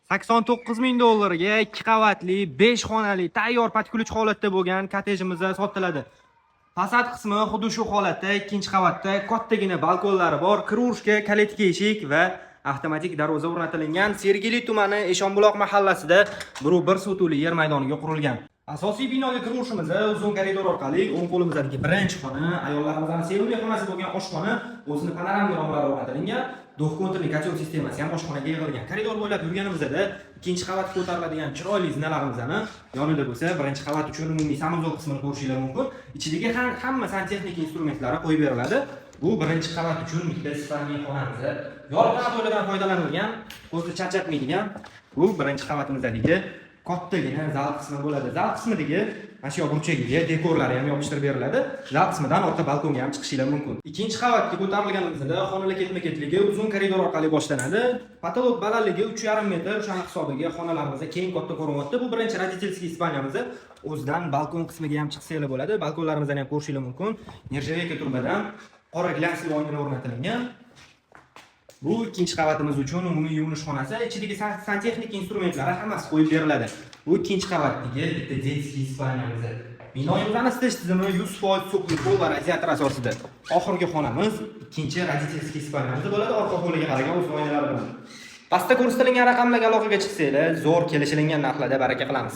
$89,000 ga 2 qavatli, 5 xonali, tayyor patkulch holatda bo'lgan kottejimiz sotiladi. Fasad qismi xuddi shu holatda, ikkinchi qavatda kattagina balkonlari bor, kiruvishga kalitga eshik va avtomatik darvoza o'rnatilgan. Sergeli tumani Eshonbuloq mahallasida bir sotuli yer maydoniga qurilgan. Asosiy binoga kirishimiz uzun koridor orqali o'ng qo'limizdagi birinchi xona, ayollarimizning sevimli xonasi bo'lgan oshxona, o'zini panoramik romlari o'rnatilgan. Do'q-kontrli kotel sistemasi ham oshxonaga yig'ilgan. Koridor bo'ylab yurganimizda ikkinchi qavatga ko'tariladigan chiroyli zinalarimizni yonida bo'lsa, birinchi qavat uchun umumiy samozoq qismini ko'rishingiz mumkin. Ichidagi hamma santexnika instrumentlari qo'yib beriladi. Bu birinchi qavat uchun bitta sifatli xonamiz. Yorqin to'ladan foydalanilgan, ko'zni charchatmaydigan bu birinchi qavatimizdagi kattagina zal qismi bo'ladi. Zal qismidagi mana shu burchagiga dekorlar ham yopishtirib beriladi. Zal qismidan orqa balkonga ham chiqishingiz mumkin. Ikkinchi qavatga ko'tarilganimizda xonalar ketma-ketligi uzun koridor orqali boshlanadi. Patolog balandligi 3,5 metr, o'sha hisobiga xonalarimiz keng katta ko'rinyapti. Bu birinchi родительский ispaniyamiz. O'zidan balkon qismiga ham chiqsangiz bo'ladi. Balkonlarimizdan ham ko'rishingiz mumkin. Nержавейка turbadan qora glansli oynalar o'rnatilgan. Bu ikkinchi qavatimiz uchun umumiy yuvinish xonasi, ichidagi santexnika instrumentlari hammasi qo'yib beriladi. Bu ikkinchi qavatdagi bitta детский ispaniyamiz. Binoyimizning isitish tizimi 100% sukli pol va radiator asosida. Oxirgi xonamiz ikkinchi родительский ispaniyamiz bo'ladi, orqa hovliga qaragan o'z oynalar bilan. Pastda ko'rsatilgan raqamlarga aloqaga chiqsanglar, zo'r kelishilingan narxlarda baraka qilamiz.